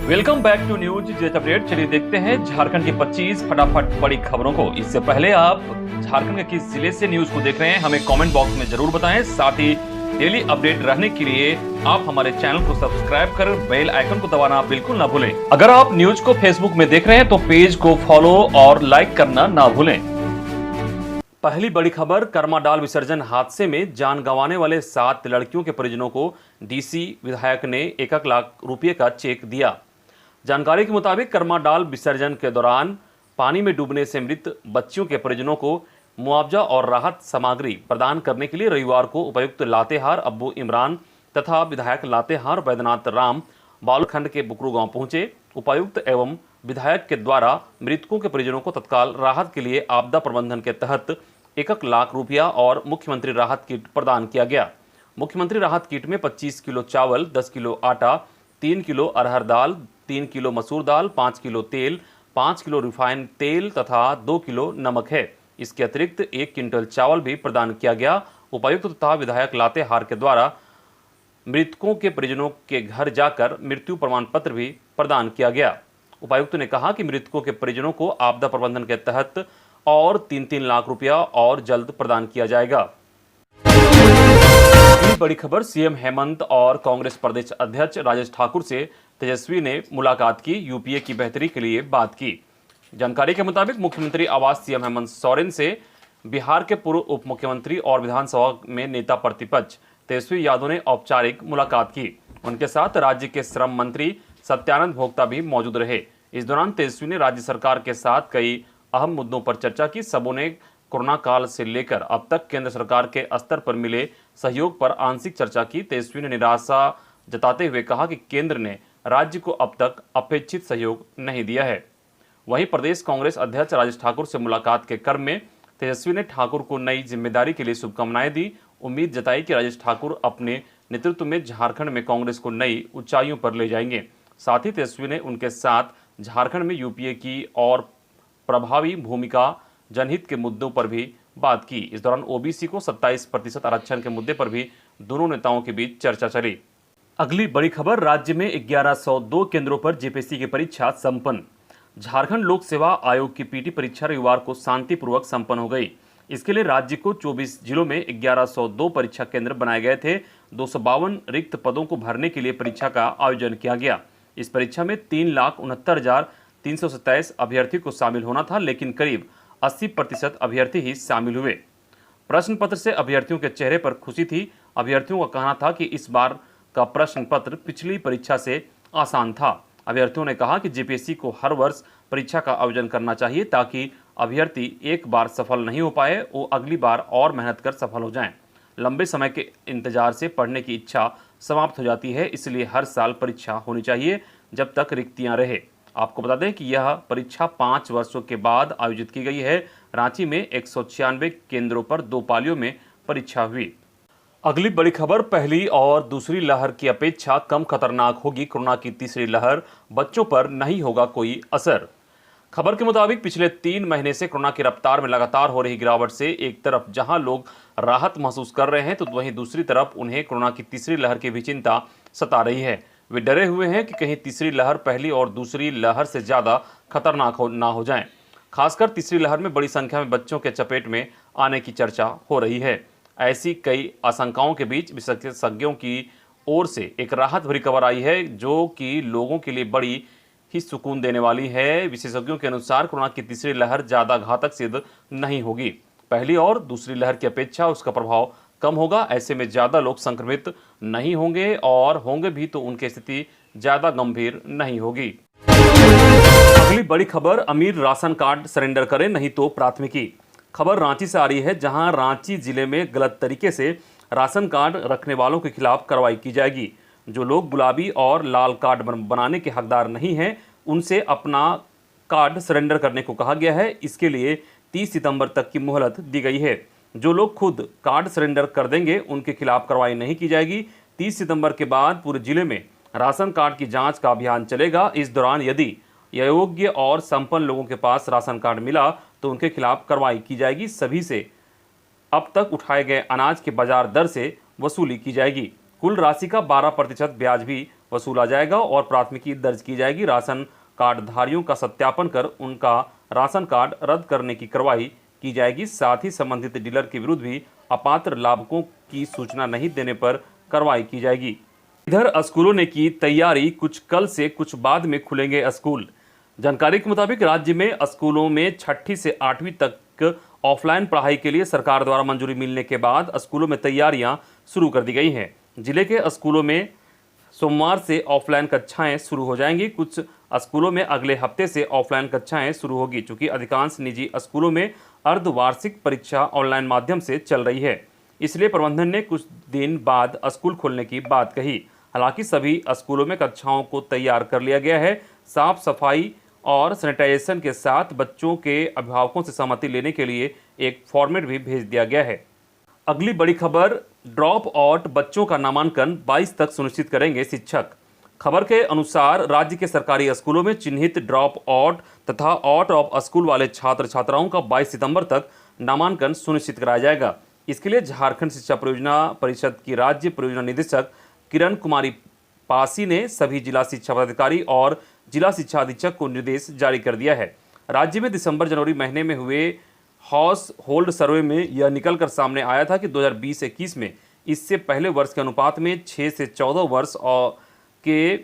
Welcome back to news jet update. चलिए देखते हैं झारखंड की 25 फटाफट बड़ी खबरों को। इससे पहले आप झारखंड के किस जिले से न्यूज को देख रहे हैं हमें कमेंट बॉक्स में जरूर बताएं। साथ ही डेली अपडेट रहने के लिए आप हमारे चैनल को सब्सक्राइब कर बेल आइकन को दबाना बिल्कुल ना भूलें। अगर आप न्यूज को फेसबुक में देख रहे हैं तो पेज को फॉलो और लाइक करना ना भूलें। पहली बड़ी खबर, करमाडाल विसर्जन हादसे में जान गंवाने वाले 7 लड़कियों के परिजनों को डीसी विधायक ने 1 लाख रुपए का चेक दिया। जानकारी के मुताबिक करमाडाल विसर्जन के दौरान पानी में डूबने से मृत बच्चियों के परिजनों को मुआवजा और राहत सामग्री प्रदान करने के लिए रविवार को उपायुक्त लातेहार अब्बू इमरान तथा विधायक लातेहार वैद्यनाथ राम बालखंड के बुकरू गांव पहुंचे। उपायुक्त एवं विधायक के द्वारा मृतकों के परिजनों को तत्काल राहत के लिए आपदा प्रबंधन के तहत 1 लाख रुपया और मुख्यमंत्री राहत किट प्रदान किया गया। मुख्यमंत्री राहत किट में 25 किलो चावल, 10 किलो आटा, 3 किलो अरहर दाल, 3 किलो मसूर दाल, 5 किलो तेल, 5 किलो रिफाइंड तेल तथा 2 किलो नमक है। इसके अतिरिक्त 1 क्विंटल चावल भी प्रदान किया गया। उपायुक्त तथा विधायक लातेहार के द्वारा मृतकों के परिजनों के घर जाकर मृत्यु प्रमाण पत्र भी प्रदान किया गया। उपायुक्त ने कहा कि मृतकों के परिजनों को आपदा प्रबंधन के तहत और 3-3 लाख रुपया और जल्द प्रदान किया जाएगा। बड़ी खबर, सीएम हेमंत और कांग्रेस प्रदेश अध्यक्ष राजेश ठाकुर से तेजस्वी ने मुलाकात की, यूपीए की बेहतरी के लिए बात की। जानकारी के मुताबिक मुख्यमंत्री आवास सीएम हेमंत सोरेन से बिहार के पूर्व उप मुख्यमंत्री और विधानसभा में नेता प्रतिपक्ष तेजस्वी यादव ने औपचारिक मुलाकात की। उनके साथ राज्य के श्रम मंत्री सत्यानंद भोक्ता भी मौजूद रहे। इस दौरान तेजस्वी ने राज्य सरकार के साथ कई अहम मुद्दों पर चर्चा की। सबों ने कोरोना काल से लेकर अब तक केंद्र सरकार के स्तर पर मिले सहयोग पर आंशिक चर्चा की। तेजस्वी ने निराशा जताते हुए कहा कि केंद्र ने राज्य को अब तक अपेक्षित सहयोग नहीं दिया है। वहीं प्रदेश कांग्रेस अध्यक्ष राजेश ठाकुर से मुलाकात के क्रम में तेजस्वी ने ठाकुर को नई जिम्मेदारी के लिए शुभकामनाएं दी। उम्मीद जताई कि राजेश ठाकुर अपने नेतृत्व में झारखंड में कांग्रेस को नई ऊंचाइयों पर ले जाएंगे। साथ ही तेजस्वी ने उनके साथ झारखंड में यूपीए की और प्रभावी भूमिका, जनहित के मुद्दों पर भी बात की। इस दौरान ओबीसी को 27% आरक्षण के मुद्दे पर भी दोनों नेताओं के बीच चर्चा चली। अगली बड़ी खबर, राज्य में 1102 केंद्रों पर जेपीएससी की परीक्षा संपन्न। झारखंड लोक सेवा आयोग की पीटी परीक्षा रविवार को शांतिपूर्वक संपन्न हो गई। इसके लिए राज्य को 24 जिलों में 1102 परीक्षा केंद्र बनाए गए थे। 252 रिक्त पदों को भरने के लिए परीक्षा का आयोजन किया गया। इस परीक्षा में 3,69,327 अभ्यर्थी को शामिल होना था, लेकिन करीब 80% अभ्यर्थी ही शामिल हुए। प्रश्न पत्र से अभ्यर्थियों के चेहरे पर खुशी थी। अभ्यर्थियों का कहना था कि इस बार का प्रश्न पत्र पिछली परीक्षा से आसान था। अभ्यर्थियों ने कहा कि जेपीएससी को हर वर्ष परीक्षा का आयोजन करना चाहिए ताकि अभ्यर्थी एक बार सफल नहीं हो पाए, वो अगली बार और मेहनत कर सफल हो जाएं। लंबे समय के इंतजार से पढ़ने की इच्छा समाप्त हो जाती है, इसलिए हर साल परीक्षा होनी चाहिए जब तक रिक्तियां रहे। आपको बता दें कि यह परीक्षा 5 वर्षों के बाद आयोजित की गई है। रांची में 196 केंद्रों पर 2 पालियों में परीक्षा हुई। अगली बड़ी खबर, पहली और दूसरी लहर की अपेक्षा कम खतरनाक होगी कोरोना की तीसरी लहर, बच्चों पर नहीं होगा कोई असर। खबर के मुताबिक पिछले 3 महीने से कोरोना की रफ्तार में लगातार हो रही गिरावट से एक तरफ जहां लोग राहत महसूस कर रहे हैं तो वहीं दूसरी तरफ उन्हें कोरोना की तीसरी लहर की भी चिंता सता रही है। वे डरे हुए हैं कि कहीं तीसरी लहर पहली और दूसरी लहर से ज्यादा खतरनाक ना हो जाए। खासकर तीसरी लहर में बड़ी संख्या में बच्चों के चपेट में आने की चर्चा हो रही है। ऐसी कई आशंकाओं के बीच विशेषज्ञों की ओर से एक राहत भरी खबर आई है जो कि लोगों के लिए बड़ी ही सुकून देने वाली है। विशेषज्ञों के अनुसार कोरोना की तीसरी लहर ज्यादा घातक सिद्ध नहीं होगी। पहली और दूसरी लहर की अपेक्षा उसका प्रभाव कम होगा। ऐसे में ज्यादा लोग संक्रमित नहीं होंगे और होंगे भी तो उनकी स्थिति ज्यादा गंभीर नहीं होगी। अगली बड़ी खबर, अमीर राशन कार्ड सरेंडर करें नहीं तो प्राथमिकी। खबर रांची से आ रही है, जहां रांची जिले में गलत तरीके से राशन कार्ड रखने वालों के खिलाफ कार्रवाई की जाएगी। जो लोग गुलाबी और लाल कार्ड बनाने के हकदार नहीं हैं, उनसे अपना कार्ड सरेंडर करने को कहा गया है। इसके लिए 30 सितंबर तक की मोहलत दी गई है। जो लोग खुद कार्ड सरेंडर कर देंगे उनके खिलाफ कार्रवाई नहीं की जाएगी। 30 सितंबर के बाद पूरे जिले में राशन कार्ड की जांच का अभियान चलेगा। इस दौरान यदि योग्य और संपन्न लोगों के पास राशन कार्ड मिला तो उनके खिलाफ कार्रवाई की जाएगी। सभी से अब तक उठाए गए अनाज के बाजार दर से वसूली की जाएगी। कुल राशि का 12% ब्याज भी वसूला जाएगा और प्राथमिकी दर्ज की जाएगी। राशन कार्ड धारियों का सत्यापन कर उनका राशन कार्ड रद्द करने की कार्रवाई की जाएगी। साथ ही संबंधित डीलर के विरुद्ध भी अपात्र लाभुकों की सूचना नहीं देने पर कार्रवाई की जाएगी। इधर स्कूलों ने की तैयारी, कुछ कल से कुछ बाद में खुलेंगे स्कूल। जानकारी के मुताबिक राज्य में स्कूलों में 6ठी से 8वीं तक ऑफलाइन पढ़ाई के लिए सरकार द्वारा मंजूरी मिलने के बाद स्कूलों में तैयारियां शुरू कर दी गई हैं। जिले के स्कूलों में सोमवार से ऑफलाइन कक्षाएं शुरू हो जाएंगी। कुछ स्कूलों में अगले हफ्ते से ऑफलाइन कक्षाएं शुरू होगी। चूंकि अधिकांश निजी स्कूलों में अर्धवार्षिक परीक्षा ऑनलाइन माध्यम से चल रही है, इसलिए प्रबंधन ने कुछ दिन बाद स्कूल खोलने की बात कही। हालांकि सभी स्कूलों में कक्षाओं को तैयार कर लिया गया है। साफ सफाई और सैनिटाइजेशन के साथ बच्चों के अभिभावकों से सहमति लेने के लिए एक फॉर्मेट भी भेज दिया गया है। अगली बड़ी खबर, ड्रॉप आउट बच्चों का नामांकन 22 तक सुनिश्चित करेंगे शिक्षक। खबर के अनुसार राज्य के सरकारी स्कूलों में चिन्हित ड्रॉप आउट तथा आउट ऑफ स्कूल वाले छात्र छात्राओं का 22 सितंबर तक नामांकन सुनिश्चित कराया जाएगा। इसके लिए झारखंड शिक्षा परियोजना परिषद की राज्य परियोजना निदेशक किरण कुमारी पासी ने सभी जिला शिक्षा पदाधिकारी और जिला शिक्षा अधीक्षक को निर्देश जारी कर दिया है। राज्य में दिसंबर जनवरी महीने में हुए हाउस होल्ड सर्वे में यह निकलकर सामने आया था कि 2020-21 में इससे पहले वर्ष के अनुपात में 6 से 14 वर्ष और के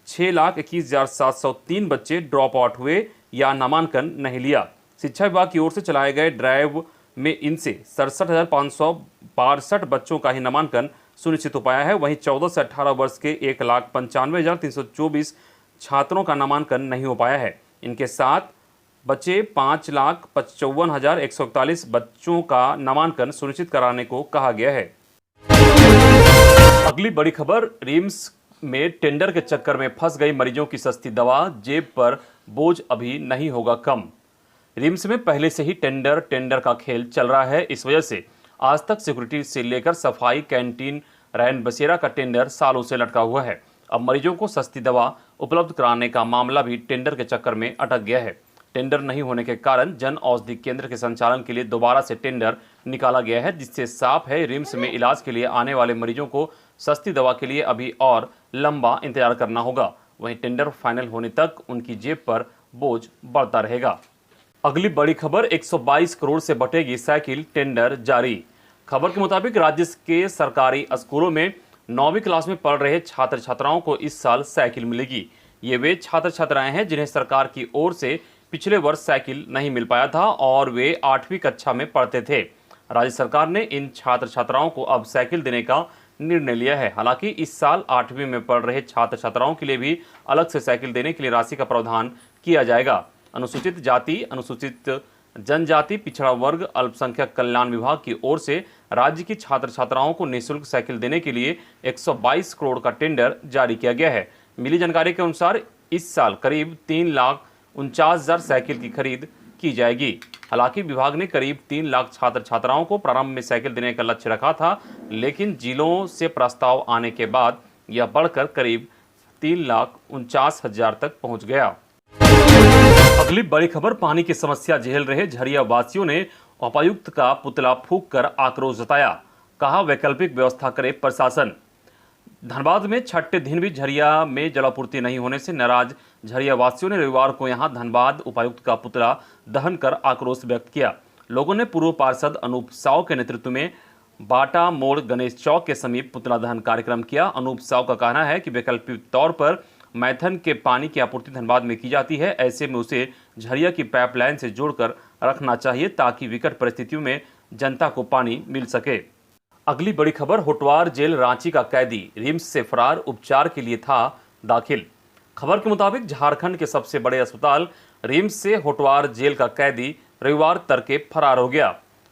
6,21,703 बच्चे ड्रॉप आउट हुए या नामांकन नहीं लिया। शिक्षा विभाग की ओर से चलाए गए ड्राइव में इनसे 67,562 बच्चों का ही नामांकन सुनिश्चित हो पाया है। वहीं 14 से 18 वर्ष के 1,95,324 छात्रों का नामांकन नहीं हो पाया है। इनके साथ बचे 5,55,141 बच्चों का नामांकन सुनिश्चित कराने को कहा गया है। अगली बड़ी खबर, रिम्स में टेंडर के चक्कर में फंस गई मरीजों की सस्ती दवा, जेब पर बोझ अभी नहीं होगा कम। रिम्स में पहले से ही टेंडर का खेल चल रहा है। इस वजह से आज तक सिक्योरिटी से लेकर सफाई, कैंटीन, रैन बसेरा का टेंडर सालों से लटका हुआ है। अब मरीजों को सस्ती दवा उपलब्ध कराने का मामला भी टेंडर के चक्कर में अटक गया है। टेंडर नहीं होने के कारण जन औषधि केंद्र के संचालन के लिए दोबारा से टेंडर निकाला गया है, जिससे साफ है रिम्स में इलाज के लिए आने वाले मरीजों को सस्ती दवा के लिए अभी और लंबा इंतजार करना होगा। वहीं टेंडर फाइनल होने तक उनकी जेब पर बोझ बढ़ता रहेगा। अगली बड़ी खबर, 122 करोड़ से बटेगी साइकिल, टेंडर जारी। खबर के मुताबिक राज्य के सरकारी स्कूलों में 9वीं क्लास में पढ़ रहे छात्र छात्राओं को इस साल साइकिल मिलेगी। ये वे छात्र छात्राएं हैं जिन्हें सरकार की ओर से पिछले वर्ष साइकिल नहीं मिल पाया था और वे 8वीं कक्षा में पढ़ते थे। राज्य सरकार ने इन छात्र छात्राओं को अब साइकिल देने का निर्णय लिया है। हालांकि इस साल 8वीं में पढ़ रहे छात्र छात्राओं के लिए भी अलग से साइकिल देने के लिए राशि का प्रावधान किया जाएगा। अनुसूचित जाति, अनुसूचित जनजाति, पिछड़ा वर्ग, अल्पसंख्यक कल्याण विभाग की ओर से राज्य की छात्र छात्राओं को निःशुल्क साइकिल देने के लिए 122 करोड़ का टेंडर जारी किया गया है। मिली जानकारी के अनुसार इस साल करीब 3,49,000 साइकिल की खरीद की जाएगी। हालांकि विभाग ने करीब 3 लाख छात्र छात्राओं को प्रारंभ में साइकिल देने का लक्ष्य रखा था, लेकिन जिलों से प्रस्ताव आने के बाद यह बढ़कर करीब 3,49,000 तक पहुंच गया। अगली बड़ी खबर, पानी की समस्या झेल रहे झरिया वासियों ने उपायुक्त का पुतला फूंककर आक्रोश जताया। कहा, वैकल्पिक व्यवस्था करे प्रशासन। धनबाद में 6ठे दिन भी झरिया में जलापूर्ति नहीं होने से नाराज झरिया वासियों ने रविवार को यहां धनबाद उपायुक्त का पुतला दहन कर आक्रोश व्यक्त किया। लोगों ने पूर्व पार्षद अनूप साव के नेतृत्व में बाटा मोड़ गणेश चौक के समीप पुतला दहन कार्यक्रम किया। अनूप साव का कहना है कि वैकल्पिक तौर पर मैथन के पानी की आपूर्ति धनबाद में की जाती है, ऐसे में उसे झरिया की पाइपलाइन से जोड़कर रखना चाहिए ताकि विकट परिस्थितियों में जनता को पानी मिल सके। अगली बड़ी खबर, होटवार जेल रांची का कैदी रिम्स से फरार, उपचार के लिए था दाखिल। खबर के मुताबिक झारखंड के सबसे बड़े अस्पताल रिम्स से होटवार जेल का कैदी रविवार तड़के फरार हो गया।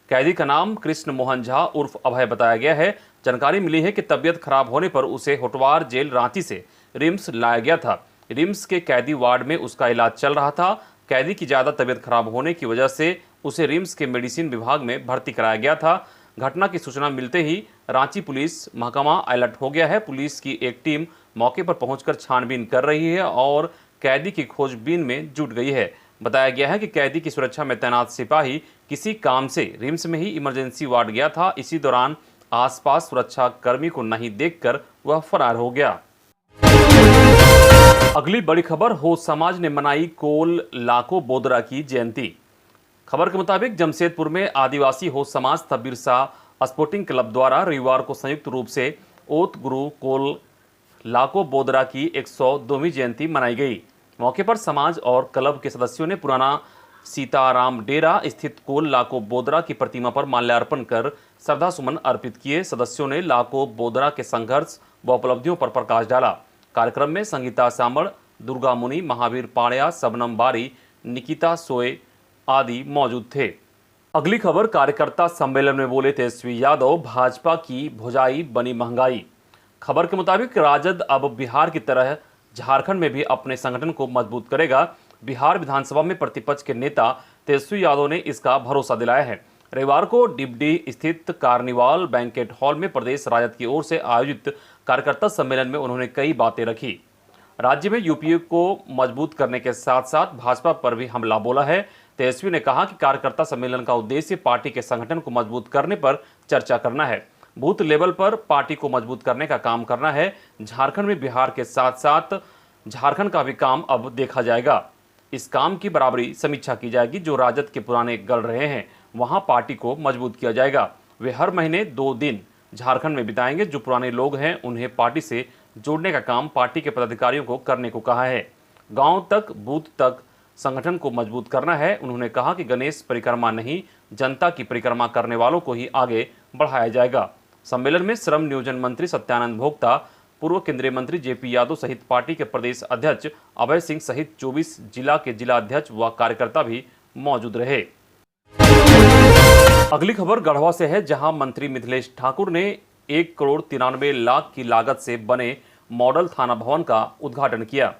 कैदी का नाम कृष्ण मोहन झा उर्फ अभय बताया गया है। जानकारी मिली है कि तबियत खराब होने पर उसे होटवार जेल रांची से रिम्स लाया गया था। रिम्स के कैदी वार्ड में उसका इलाज चल रहा था। कैदी की ज्यादा तबियत खराब होने की वजह से उसे रिम्स के मेडिसिन विभाग में भर्ती कराया गया था। घटना की सूचना मिलते ही रांची पुलिस महकमा अलर्ट हो गया है। पुलिस की एक टीम मौके पर पहुंचकर छानबीन कर रही है और कैदी की खोजबीन में जुट गई है। बताया गया है कि कैदी की सुरक्षा में तैनात सिपाही किसी काम से रिम्स में ही इमरजेंसी वार्ड गया था। इसी दौरान आसपास सुरक्षा कर्मी को नहीं देखकर वह फरार हो गया। अगली बड़ी खबर, हो समाज ने मनाई कोल लाको बोदरा की जयंती। खबर के मुताबिक जमशेदपुर में आदिवासी हो समाज तथा बिरसा स्पोर्टिंग क्लब द्वारा रविवार को संयुक्त रूप से ओत गुरु कोल लाको बोदरा की 102वीं जयंती मनाई गई। मौके पर समाज और क्लब के सदस्यों ने पुराना सीताराम डेरा स्थित कोल लाको बोदरा की प्रतिमा पर माल्यार्पण कर श्रद्धा सुमन अर्पित किए। सदस्यों ने लाको बोदरा के संघर्ष व उपलब्धियों पर प्रकाश डाला। कार्यक्रम में संगीता सामड़, दुर्गा मुनि, महावीर पाड़िया, सबनम बारी, निकिता सोए आदि मौजूद थे। अगली खबर, कार्यकर्ता सम्मेलन में बोले तेजस्वी यादव, भाजपा की भुजाई बनी महंगाई। खबर के मुताबिक राजद अब बिहार की तरह झारखंड में भी अपने संगठन को मजबूत करेगा। बिहार विधानसभा में प्रतिपक्ष के नेता तेजस्वी यादव ने इसका भरोसा दिलाया है। रविवार को डिबडी स्थित कार्निवाल बैंकेट हॉल में प्रदेश राजद की ओर से आयोजित कार्यकर्ता सम्मेलन में उन्होंने कई बातें रखी। राज्य में यूपीए को मजबूत करने के साथ साथ भाजपा पर भी हमला बोला है। तेजस्वी ने कहा कि कार्यकर्ता सम्मेलन का उद्देश्य पार्टी के संगठन को मजबूत करने पर चर्चा करना है, बूथ लेवल पर पार्टी को मजबूत करने का काम करना है। झारखंड में बिहार के साथ साथ झारखंड का भी काम अब देखा जाएगा। इस काम की बराबरी समीक्षा की जाएगी। जो राजद के पुराने गल रहे हैं वहां पार्टी को मजबूत किया जाएगा। वे हर महीने 2 दिन झारखंड में बिताएंगे। जो पुराने लोग हैं उन्हें पार्टी से जोड़ने का काम पार्टी के पदाधिकारियों को करने को कहा है। गांव तक बूथ तक संगठन को मजबूत करना है। उन्होंने कहा कि गणेश परिक्रमा नहीं, जनता की परिक्रमा करने वालों को ही आगे बढ़ाया जाएगा। सम्मेलन में श्रम नियोजन मंत्री सत्यानंद भोक्ता, पूर्व केंद्रीय मंत्री जेपी यादव सहित पार्टी के प्रदेश अध्यक्ष अभय सिंह सहित 24 जिला के जिला अध्यक्ष व कार्यकर्ता भी मौजूद रहे। अगली खबर गढ़वा से है, जहां मंत्री मिथिलेश ठाकुर ने 1 करोड़ 93 लाख की लागत से बने मॉडल थाना भवन का उद्घाटन किया।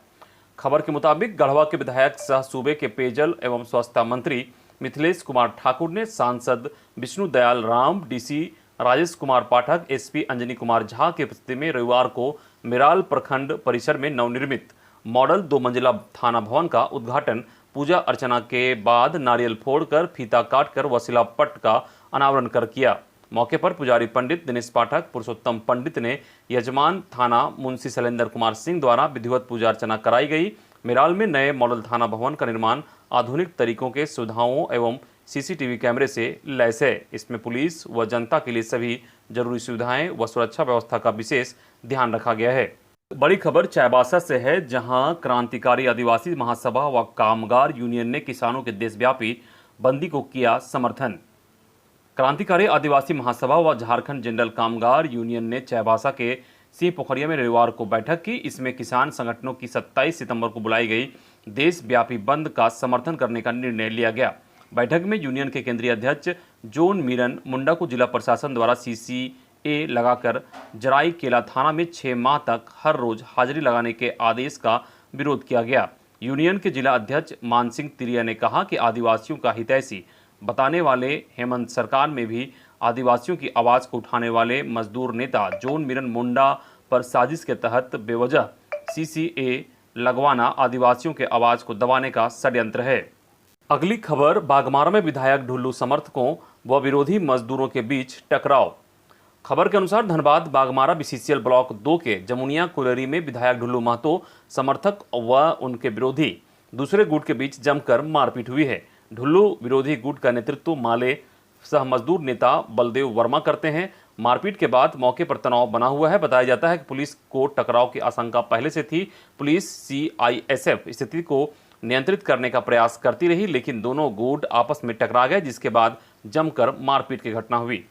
खबर के मुताबिक गढ़वा के विधायक सह सूबे के पेयजल एवं स्वच्छता मंत्री मिथिलेश कुमार ठाकुर ने सांसद विष्णु दयाल राम, डीसी राजेश कुमार पाठक, एसपी अंजनी कुमार झा की उपस्थिति में रविवार को मिराल प्रखंड परिसर में नवनिर्मित मॉडल 2 मंजिला थाना भवन का उद्घाटन पूजा अर्चना के बाद नारियल फोड़कर, फीता काटकर व शिलापट्ट का अनावरण कर किया। मौके पर पुजारी पंडित दिनेश पाठक, पुरुषोत्तम पंडित ने यजमान थाना मुंशी शैलेंद्र कुमार सिंह द्वारा विधिवत पूजा अर्चना कराई गई। मिराल में नए मॉडल थाना भवन का निर्माण आधुनिक तरीकों के सुविधाओं एवं सीसीटीवी कैमरे से लैस है। इसमें पुलिस व जनता के लिए सभी जरूरी सुविधाएं व सुरक्षा व्यवस्था का विशेष ध्यान रखा गया है। बड़ी खबर चाईबासा से है, जहां क्रांतिकारी आदिवासी महासभा व कामगार यूनियन ने किसानों के देशव्यापी बंदी को किया समर्थन। क्रांतिकारी आदिवासी महासभा व झारखंड जनरल कामगार यूनियन ने चाईबासा के सिंह पोखरिया में रविवार को बैठक की। इसमें किसान संगठनों की 27 सितंबर को बुलाई गई देशव्यापी बंद का समर्थन करने का निर्णय लिया गया। बैठक में यूनियन के केंद्रीय अध्यक्ष जोन मीरन मुंडा को जिला प्रशासन द्वारा सीसीए लगाकर जराई केला थाना में 6 माह तक हर रोज हाजिरी लगाने के आदेश का विरोध किया गया। यूनियन के जिला अध्यक्ष मानसिंह तिरिया ने कहा कि आदिवासियों का हितैषी बताने वाले हेमंत सरकार में भी आदिवासियों की आवाज को उठाने वाले मजदूर नेता जोन मीरन मुंडा पर साजिश के तहत बेवजह सीसीए लगवाना आदिवासियों के आवाज को दबाने का षड्यंत्र है। अगली खबर, बाघमारा में विधायक ढुल्लू समर्थकों व विरोधी मजदूरों के बीच टकराव। खबर के अनुसार धनबाद बाघमारा बीसीसीएल ब्लॉक 2 के जमुनिया कुलेरी में विधायक ढुल्लू महतो समर्थक व उनके विरोधी दूसरे गुट के बीच जमकर मारपीट हुई है। ढुल्लू विरोधी गुट का नेतृत्व माले सह मजदूर नेता बलदेव वर्मा करते हैं। मारपीट के बाद मौके पर तनाव बना हुआ है। बताया जाता है कि पुलिस को टकराव की आशंका पहले से थी। पुलिस सीआईएसएफ स्थिति को नियंत्रित करने का प्रयास करती रही, लेकिन दोनों गुट आपस में टकरा गए, जिसके बाद जमकर मारपीट की घटना हुई।